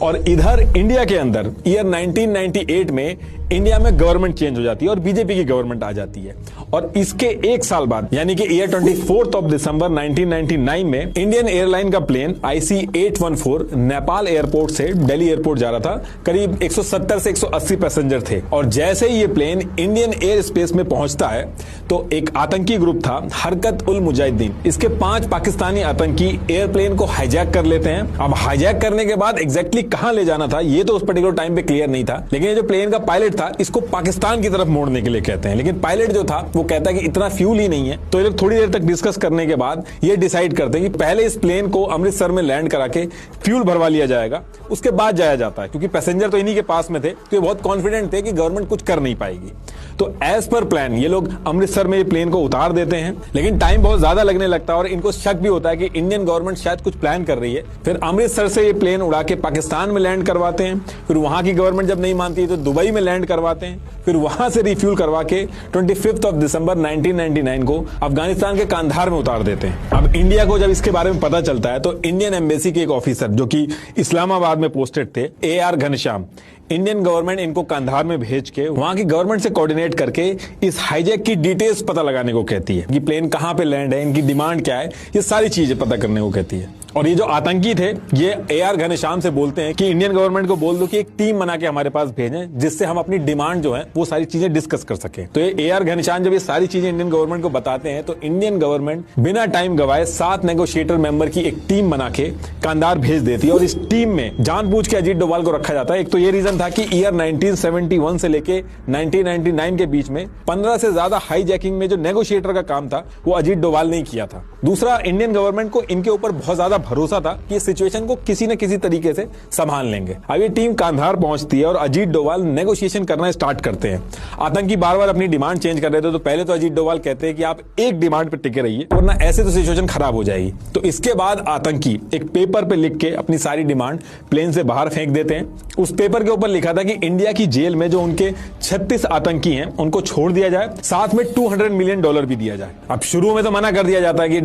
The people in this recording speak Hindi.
और इधर इंडिया के अंदर ईयर 1998 में इंडिया में गवर्नमेंट चेंज हो जाती है और बीजेपी की गवर्नमेंट आ जाती है। और इसके एक साल बाद यानी कि ईयर 24 दिसंबर 1999 में इंडियन एयरलाइन का प्लेन IC-814 नेपाल एयरपोर्ट से दिल्ली एयरपोर्ट जा रहा था। करीब 170 से 180 पैसेंजर थे और जैसे ही ये प्लेन इंडियन एयर स्पेस में पहुंचता है तो एक आतंकी ग्रुप था हरकत उल मुजाहिदीन, इसके 5 पाकिस्तानी आतंकी एयरप्लेन को हाईजैक कर लेते हैं। अब हाईजैक करने के बाद एग्जैक्टली कहां ले जाना था ये तो उस पर्टिकुलर टाइम पे क्लियर नहीं था, लेकिन ये जो प्लेन का पायलट था इसको पाकिस्तान की तरफ मोड़ने के लिए कहते हैं। लेकिन पायलट जो था वो कहता है कि इतना फ्यूल ही नहीं है। तो ये लोग थोड़ी देर तक डिस्कस करने के बाद ये डिसाइड करते हैं कि पहले इस प्लेन को अमृतसर में लैंड करा के फ्यूल भरवा लिया जाएगा, उसके बाद जाया जाता है, क्योंकि पैसेंजर तो इन्हीं के पास में थे तो ये बहुत कॉन्फिडेंट थे कि गवर्नमेंट कुछ कर नहीं पाएगी। तो एज पर प्लान ये लोग अमृतसर में ये प्लेन को उतार देते हैं, लेकिन टाइम बहुत ज्यादा लगने लगता है और इनको शक भी होता है कि इंडियन गवर्नमेंट शायद कुछ प्लान कर रही है। फिर अमृतसर से ये प्लेन उड़ा के पाकिस्तान में लैंड करवाते हैं। फिर वहां की गवर्नमेंट जब नहीं मानती है तो दुबई में लैंड करवाते हैं। फिर वहां से रिफ्यूल करवा के 25 दिसंबर 1999 को अफगानिस्तान के कांधार में उतार देते हैं। अब इंडिया को जब इसके बारे में पता चलता है तो इंडियन एम्बेसी के एक ऑफिसर जो कि इस्लामाबाद में पोस्टेड थे, AR घनश्याम, इंडियन गवर्नमेंट इनको कांधार में भेज के वहां की गवर्नमेंट से कोऑर्डिनेट करके इस हाईजैक की डिटेल्स पता लगाने को कहती है कि प्लेन कहां पे लैंड है, इनकी डिमांड क्या है, ये सारी चीजें पता करने को कहती है। और ये जो आतंकी थे ये AR घनश्याम से बोलते हैं कि इंडियन गवर्नमेंट को बोल दो कि एक टीम बना के हमारे पास भेजें जिससे हम अपनी डिमांड जो है वो सारी चीजें डिस्कस कर सके। तो ये AR घनश्याम जब ये सारी चीजें इंडियन गवर्नमेंट को बताते हैं तो इंडियन गवर्नमेंट बिना टाइम गवाए 7 नेगोशिएटर मेंबर की एक टीम बना के कांधार भेज देती है। और इस टीम में जानबूझ के अजीत डोभाल को रखा जाता है। एक तो ये रीजन था कि ईयर 1971 से लेके 1999 के बीच में 15 से ज्यादा हाईजैकिंग में जो नेगोशिएटर का काम था वो अजीत डोभाल ने किया था। दूसरा, इंडियन गवर्नमेंट को इनके ऊपर बहुत ज्यादा भरोसा था कि सिचुएशन को किसी न किसी तरीके से संभाल लेंगे। अब ये टीम कांधार पहुंचती है और अजीत डोभाल नेगोशिएशन करना स्टार्ट करते हैं। आतंकी बार बार अपनी डिमांड चेंज कर रहे थे तो पहले तो अजीत डोभाल कहते हैं कि आप एक डिमांड पे टिके रहिए वरना ऐसे तो सिचुएशन खराब हो जाएगी। तो इसके बाद आतंकी एक पेपर पे लिख के अपनी सारी डिमांड प्लेन से बाहर फेंक देते हैं। उस पेपर के ऊपर लिखा था कि इंडिया की जेल में जो उनके 36 आतंकी हैं उनको छोड़ दिया जाए, साथ में $200 मिलियन भी दिया जाए। अब शुरू में तो मना कर दिया जाता है कि